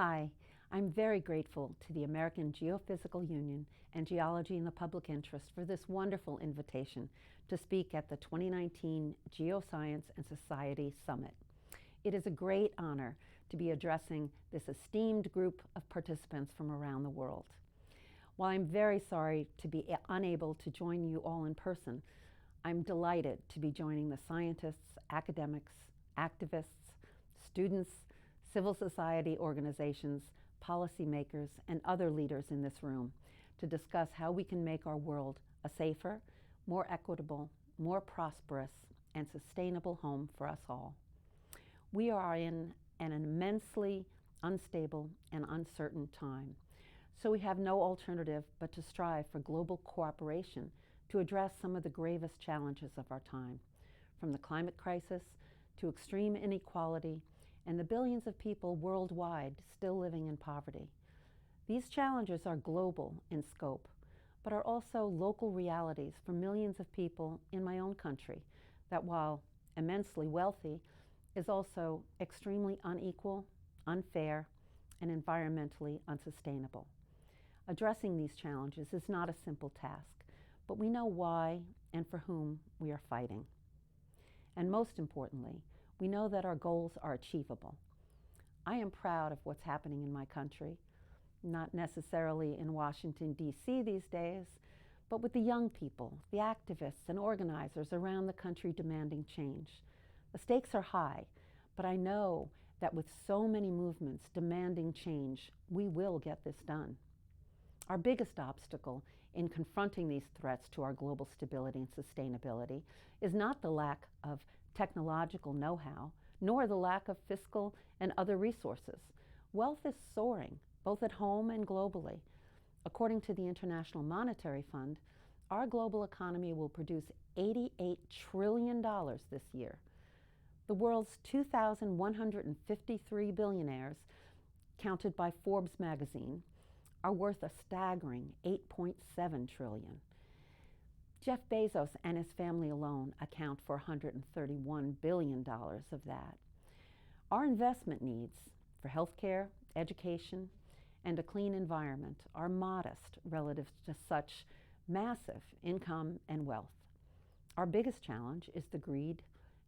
Hi, I'm very grateful to the American Geophysical Union and Geology in the Public Interest for this wonderful invitation to speak at the 2019 Geoscience and Society Summit. It is a great honor to be addressing this esteemed group of participants from around the world. While I'm very sorry to be unable to join you all in person, I'm delighted to be joining the scientists, academics, activists, students, civil society organizations, policymakers, and other leaders in this room to discuss how we can make our world a safer, more equitable, more prosperous, and sustainable home for us all. We are in an immensely unstable and uncertain time, so we have no alternative but to strive for global cooperation to address some of the gravest challenges of our time, from the climate crisis to extreme inequality and the billions of people worldwide still living in poverty. These challenges are global in scope, but are also local realities for millions of people in my own country that, while immensely wealthy, is also extremely unequal, unfair, and environmentally unsustainable. Addressing these challenges is not a simple task, but we know why and for whom we are fighting. And most importantly, we know that our goals are achievable. I am proud of what's happening in my country, not necessarily in Washington, D.C. these days, but with the young people, the activists and organizers around the country demanding change. The stakes are high, but I know that with so many movements demanding change, we will get this done. Our biggest obstacle in confronting these threats to our global stability and sustainability is not the lack of technological know-how, nor the lack of fiscal and other resources. Wealth is soaring, both at home and globally. According to the International Monetary Fund, our global economy will produce $88 trillion this year. The world's 2,153 billionaires, counted by Forbes magazine, are worth a staggering $8.7 trillion. Jeff Bezos and his family alone account for $131 billion of that. Our investment needs for healthcare, education, and a clean environment are modest relative to such massive income and wealth. Our biggest challenge is the greed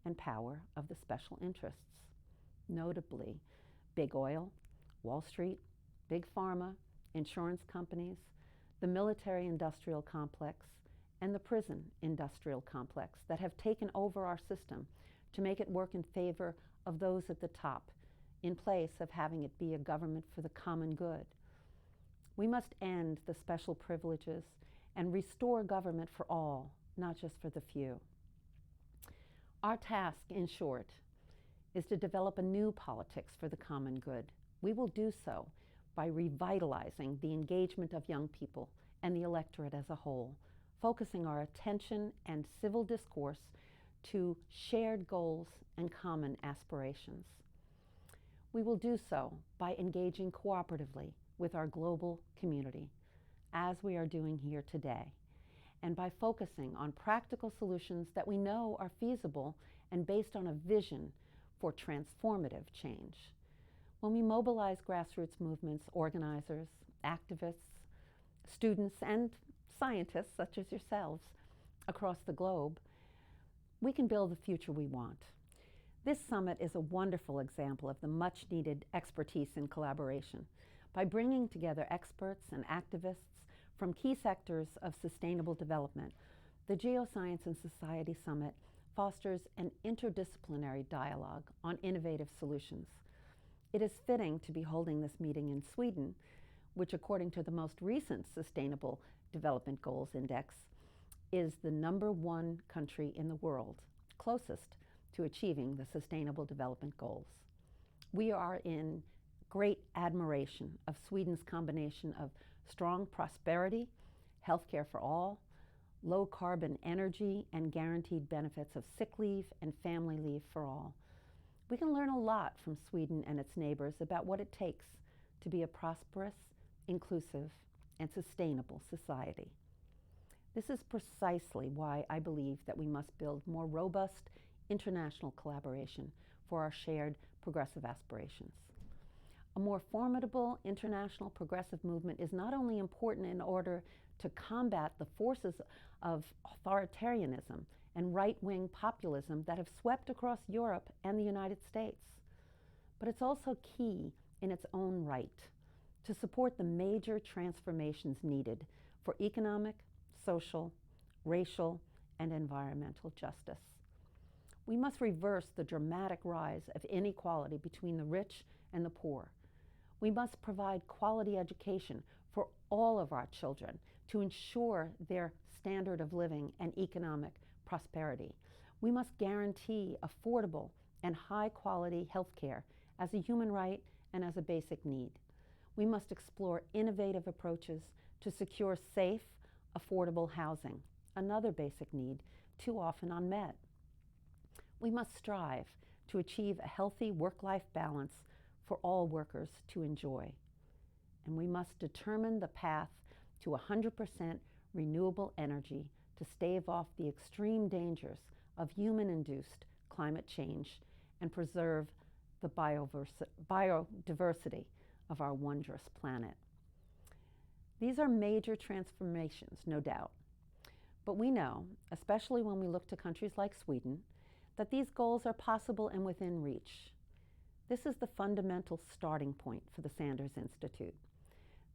and power of the special interests, notably big oil, Wall Street, big pharma, insurance companies, the military-industrial complex, and the prison-industrial complex that have taken over our system to make it work in favor of those at the top, in place of having it be a government for the common good. We must end the special privileges and restore government for all, not just for the few. Our task, in short, is to develop a new politics for the common good. We will do so by revitalizing the engagement of young people and the electorate as a whole, focusing our attention and civil discourse to shared goals and common aspirations. We will do so by engaging cooperatively with our global community, as we are doing here today, and by focusing on practical solutions that we know are feasible and based on a vision for transformative change. When we mobilize grassroots movements, organizers, activists, students, and scientists such as yourselves across the globe, we can build the future we want. This summit is a wonderful example of the much-needed expertise and collaboration. By bringing together experts and activists from key sectors of sustainable development, the Geoscience and Society Summit fosters an interdisciplinary dialogue on innovative solutions. It is fitting to be holding this meeting in Sweden, which, according to the most recent Sustainable Development Goals Index, is the #1 country in the world closest to achieving the Sustainable Development Goals. We are in great admiration of Sweden's combination of strong prosperity, healthcare for all, low carbon energy, and guaranteed benefits of sick leave and family leave for all. We can learn a lot from Sweden and its neighbors about what it takes to be a prosperous, inclusive, and sustainable society. This is precisely why I believe that we must build more robust international collaboration for our shared progressive aspirations. A more formidable international progressive movement is not only important in order to combat the forces of authoritarianism and right-wing populism that have swept across Europe and the United States, but it's also key in its own right to support the major transformations needed for economic, social, racial, and environmental justice. We must reverse the dramatic rise of inequality between the rich and the poor. We must provide quality education for all of our children to ensure their standard of living and economic prosperity. We must guarantee affordable and high-quality health care as a human right and as a basic need. We must explore innovative approaches to secure safe, affordable housing, another basic need too often unmet. We must strive to achieve a healthy work-life balance for all workers to enjoy. And we must determine the path to 100% renewable energy to stave off the extreme dangers of human-induced climate change and preserve the biodiversity of our wondrous planet. These are major transformations, no doubt. But we know, especially when we look to countries like Sweden, that these goals are possible and within reach. This is the fundamental starting point for the Sanders Institute.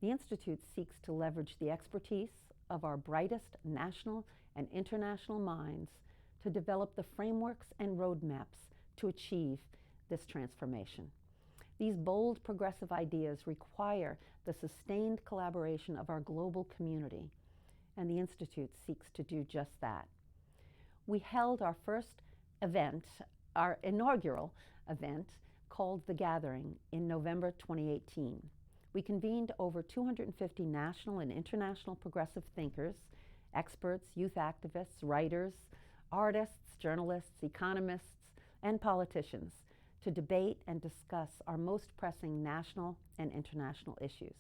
The Institute seeks to leverage the expertise of our brightest national and international minds to develop the frameworks and roadmaps to achieve this transformation. These bold progressive ideas require the sustained collaboration of our global community, and the Institute seeks to do just that. We held our first event, our inaugural event, called The Gathering in November 2018. We convened over 250 national and international progressive thinkers, experts, youth activists, writers, artists, journalists, economists, and politicians to debate and discuss our most pressing national and international issues.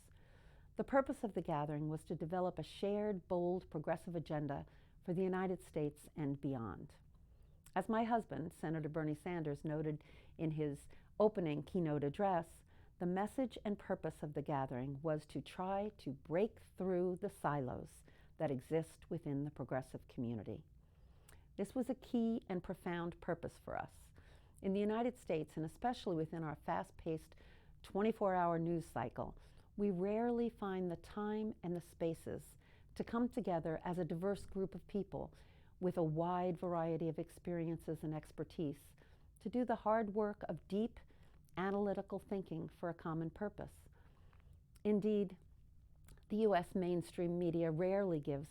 The purpose of the gathering was to develop a shared, bold, progressive agenda for the United States and beyond. As my husband, Senator Bernie Sanders, noted in his opening keynote address, the message and purpose of the gathering was to try to break through the silos that exist within the progressive community. This was a key and profound purpose for us. In the United States, and especially within our fast-paced 24-hour news cycle, we rarely find the time and the spaces to come together as a diverse group of people with a wide variety of experiences and expertise to do the hard work of deep analytical thinking for a common purpose. Indeed, the U.S. mainstream media rarely gives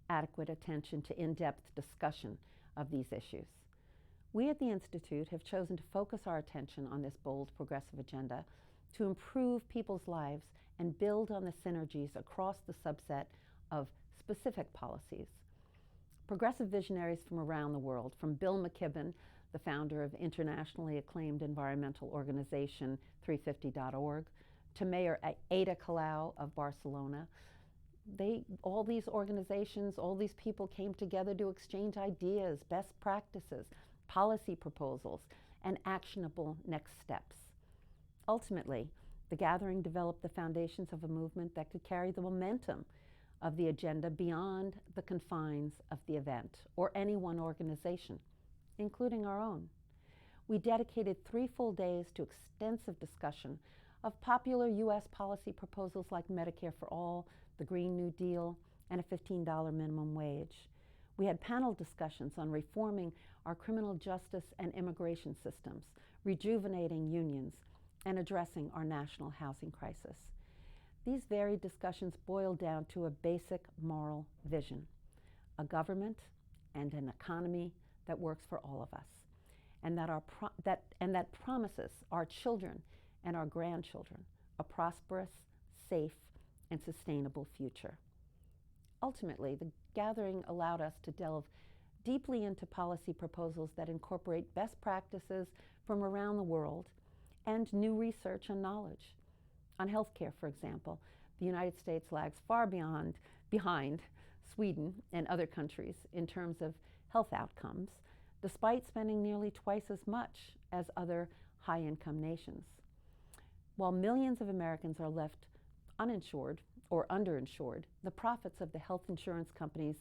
adequate attention to in-depth discussion of these issues. We at the Institute have chosen to focus our attention on this bold progressive agenda to improve people's lives and build on the synergies across the subset of specific policies. Progressive visionaries from around the world, from Bill McKibben, the founder of internationally acclaimed environmental organization 350.org, to Mayor Ada Colau of Barcelona, all these organizations, all these people came together to exchange ideas, best practices, policy proposals, and actionable next steps. Ultimately, the gathering developed the foundations of a movement that could carry the momentum of the agenda beyond the confines of the event or any one organization, including our own. We dedicated 3 full days to extensive discussion of popular U.S. policy proposals like Medicare for All, the Green New Deal, and a $15 minimum wage. We had panel discussions on reforming our criminal justice and immigration systems, rejuvenating unions, and addressing our national housing crisis. These varied discussions boiled down to a basic moral vision, a government and an economy that works for all of us, and that promises our children and our grandchildren a prosperous, safe, and sustainable future. Ultimately, the gathering allowed us to delve deeply into policy proposals that incorporate best practices from around the world and new research and knowledge. On healthcare, for example, the United States lags far behind Sweden and other countries in terms of health outcomes, despite spending nearly twice as much as other high-income nations. While millions of Americans are left uninsured or underinsured, the profits of the health insurance companies,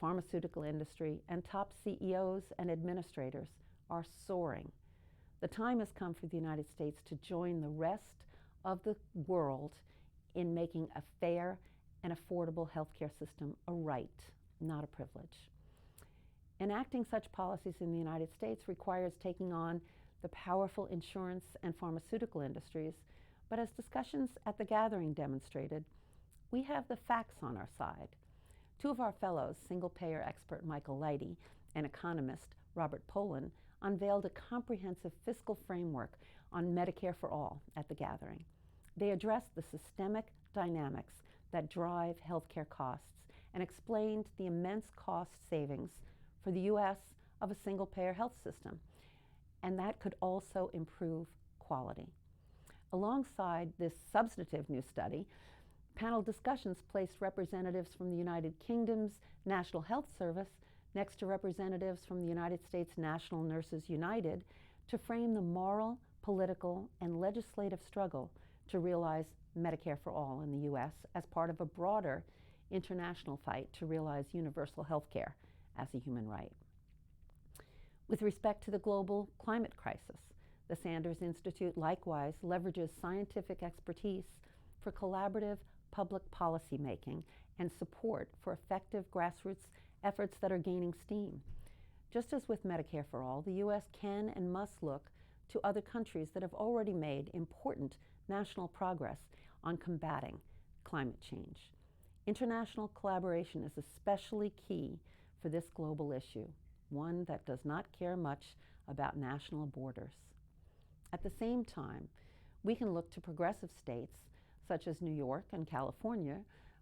pharmaceutical industry, and top CEOs and administrators are soaring. The time has come for the United States to join the rest of the world in making a fair and affordable healthcare system a right, not a privilege. Enacting such policies in the United States requires taking on the powerful insurance and pharmaceutical industries, but as discussions at the gathering demonstrated, we have the facts on our side. Two of our fellows, single-payer expert Michael Leidy and economist Robert Poland, unveiled a comprehensive fiscal framework on Medicare for All at the gathering. They addressed the systemic dynamics that drive healthcare costs and explained the immense cost savings for the U.S. of a single-payer health system, and that could also improve quality. Alongside this substantive new study, panel discussions placed representatives from the United Kingdom's National Health Service next to representatives from the United States National Nurses United to frame the moral, political, and legislative struggle to realize Medicare for All in the U.S. as part of a broader international fight to realize universal health care as a human right. With respect to the global climate crisis, the Sanders Institute likewise leverages scientific expertise for collaborative public policy making and support for effective grassroots efforts that are gaining steam. Just as with Medicare for All, the U.S. can and must look to other countries that have already made important national progress on combating climate change. International collaboration is especially key for this global issue, one that does not care much about national borders. At the same time, we can look to progressive states such as New York and California,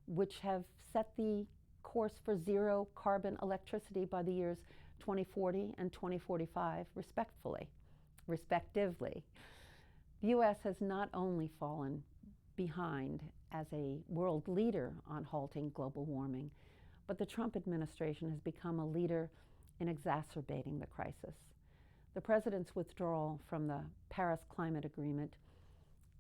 which have set the course for zero carbon electricity by the years 2040 and 2045, respectively. The U.S. has not only fallen behind as a world leader on halting global warming, but the Trump administration has become a leader in exacerbating the crisis. The president's withdrawal from the Paris Climate Agreement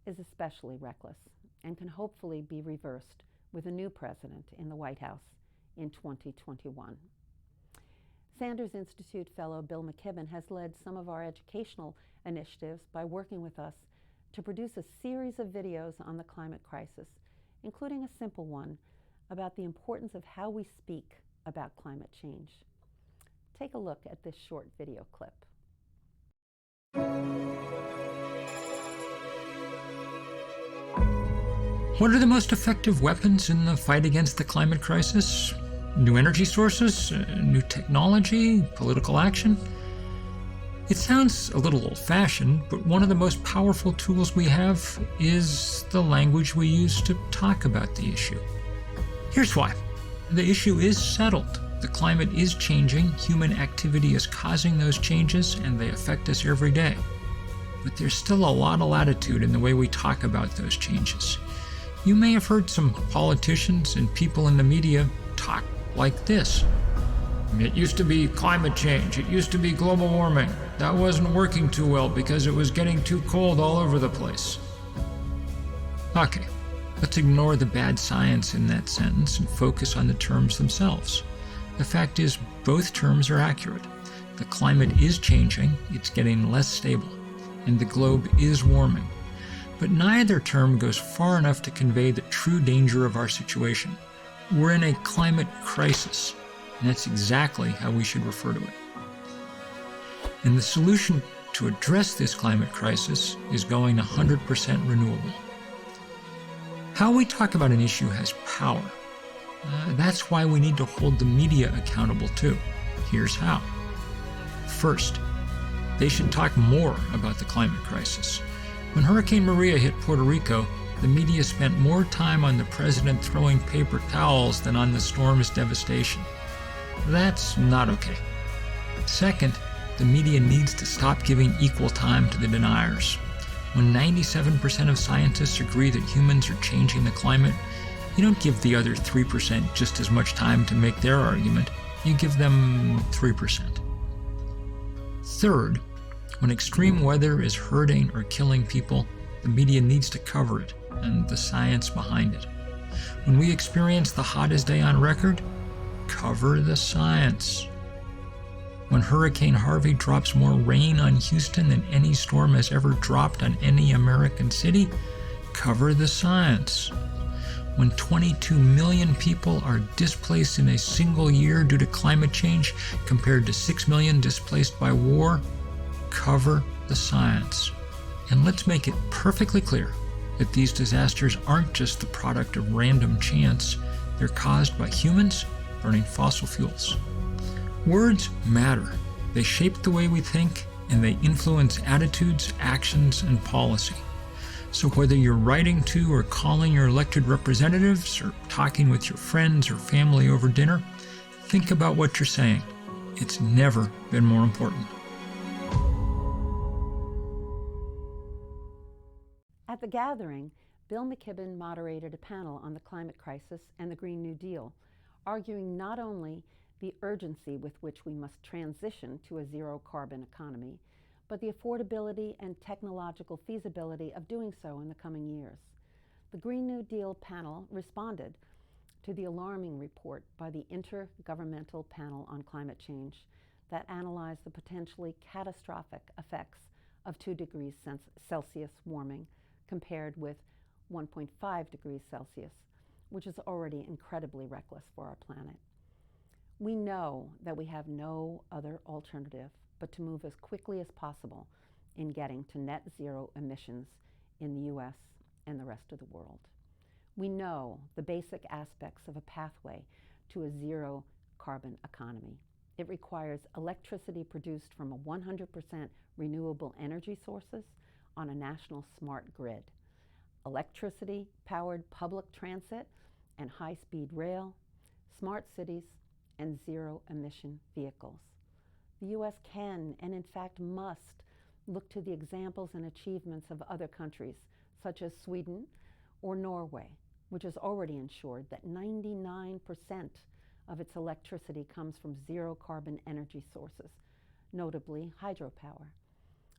is especially reckless and can hopefully be reversed with a new president in the White House in 2021. Sanders Institute fellow Bill McKibben has led some of our educational initiatives by working with us to produce a series of videos on the climate crisis, including a simple one about the importance of how we speak about climate change. Take a look at this short video clip. What are the most effective weapons in the fight against the climate crisis? New energy sources, new technology, political action? It sounds a little old-fashioned, but one of the most powerful tools we have is the language we use to talk about the issue. Here's why. The issue is settled. The climate is changing, human activity is causing those changes, and they affect us every day. But there's still a lot of latitude in the way we talk about those changes. You may have heard some politicians and people in the media talk like this. It used to be climate change, it used to be global warming. That wasn't working too well because it was getting too cold all over the place. Okay, let's ignore the bad science in that sentence and focus on the terms themselves. The fact is, both terms are accurate. The climate is changing, it's getting less stable, and the globe is warming. But neither term goes far enough to convey the true danger of our situation. We're in a climate crisis, and that's exactly how we should refer to it. And the solution to address this climate crisis is going 100% renewable. How we talk about an issue has power. That's why we need to hold the media accountable too. Here's how. First, they should talk more about the climate crisis. When Hurricane Maria hit Puerto Rico, the media spent more time on the president throwing paper towels than on the storm's devastation. That's not okay. Second, the media needs to stop giving equal time to the deniers. When 97% of scientists agree that humans are changing the climate, you don't give the other 3% just as much time to make their argument. You give them 3%. Third, when extreme weather is hurting or killing people, the media needs to cover it and the science behind it. When we experience the hottest day on record, cover the science. When Hurricane Harvey drops more rain on Houston than any storm has ever dropped on any American city, cover the science. When 22 million people are displaced in a single year due to climate change compared to 6 million displaced by war, cover the science. And let's make it perfectly clear that these disasters aren't just the product of random chance, they're caused by humans burning fossil fuels. Words matter. They shape the way we think, and they influence attitudes, actions, and policy. So whether you're writing to or calling your elected representatives or talking with your friends or family over dinner, think about what you're saying. It's never been more important. At the gathering, Bill McKibben moderated a panel on the climate crisis and the Green New Deal, arguing not only the urgency with which we must transition to a zero-carbon economy, but the affordability and technological feasibility of doing so in the coming years. The Green New Deal panel responded to the alarming report by the Intergovernmental Panel on Climate Change that analyzed the potentially catastrophic effects of 2 degrees Celsius warming compared with 1.5 degrees Celsius, which is already incredibly reckless for our planet. We know that we have no other alternative but to move as quickly as possible in getting to net zero emissions in the US and the rest of the world. We know the basic aspects of a pathway to a zero carbon economy. It requires electricity produced from 100% renewable energy sources on a national smart grid, electricity-powered public transit and high-speed rail, smart cities, and zero-emission vehicles. The U.S. can, and in fact must, look to the examples and achievements of other countries, such as Sweden or Norway, which has already ensured that 99% of its electricity comes from zero-carbon energy sources, notably hydropower.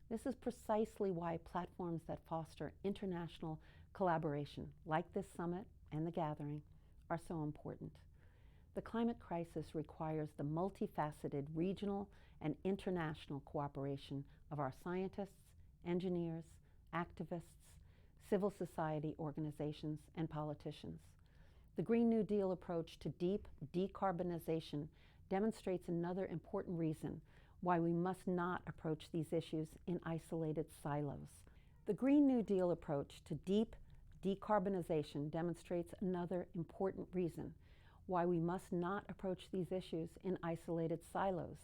This is precisely why platforms that foster international collaboration, like this summit and the gathering, are so important. The climate crisis requires the multifaceted regional and international cooperation of our scientists, engineers, activists, civil society organizations, and politicians. The Green New Deal approach to deep decarbonization demonstrates another important reason why we must not approach these issues in isolated silos. The Green New Deal approach to deep decarbonization demonstrates another important reason why we must not approach these issues in isolated silos.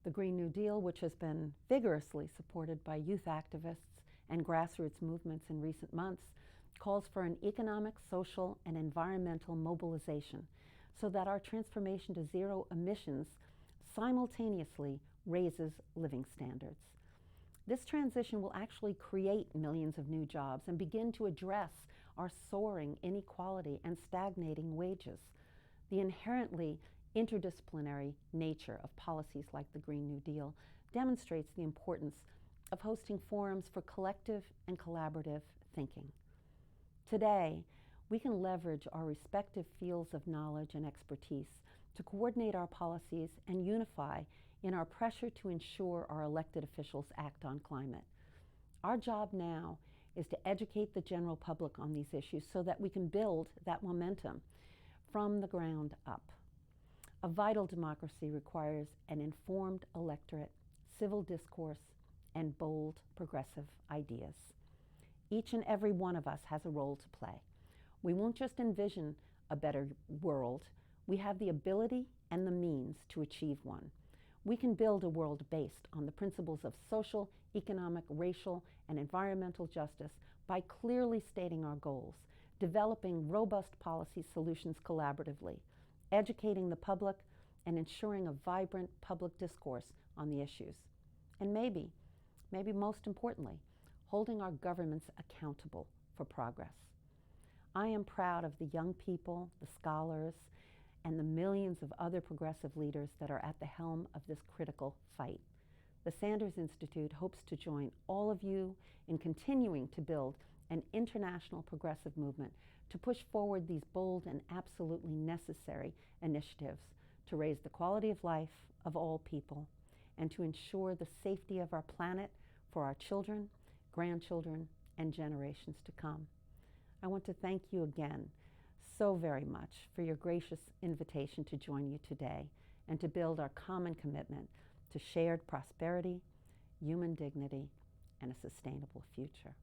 The Green New Deal, which has been vigorously supported by youth activists and grassroots movements in recent months, calls for an economic, social, and environmental mobilization so that our transformation to zero emissions simultaneously raises living standards. This transition will actually create millions of new jobs and begin to address our soaring inequality and stagnating wages. The inherently interdisciplinary nature of policies like the Green New Deal demonstrates the importance of hosting forums for collective and collaborative thinking. Today, we can leverage our respective fields of knowledge and expertise to coordinate our policies and unify in our pressure to ensure our elected officials act on climate. Our job now is to educate the general public on these issues so that we can build that momentum from the ground up. A vital democracy requires an informed electorate, civil discourse, and bold, progressive ideas. Each and every one of us has a role to play. We won't just envision a better world, we have the ability and the means to achieve one. We can build a world based on the principles of social, economic, racial, and environmental justice by clearly stating our goals, developing robust policy solutions collaboratively, educating the public, and ensuring a vibrant public discourse on the issues. And maybe most importantly, holding our governments accountable for progress. I am proud of the young people, the scholars, and the millions of other progressive leaders that are at the helm of this critical fight. The Sanders Institute hopes to join all of you in continuing to build an international progressive movement to push forward these bold and absolutely necessary initiatives to raise the quality of life of all people and to ensure the safety of our planet for our children, grandchildren, and generations to come. I want to thank you again so very much for your gracious invitation to join you today and to build our common commitment to shared prosperity, human dignity, and a sustainable future.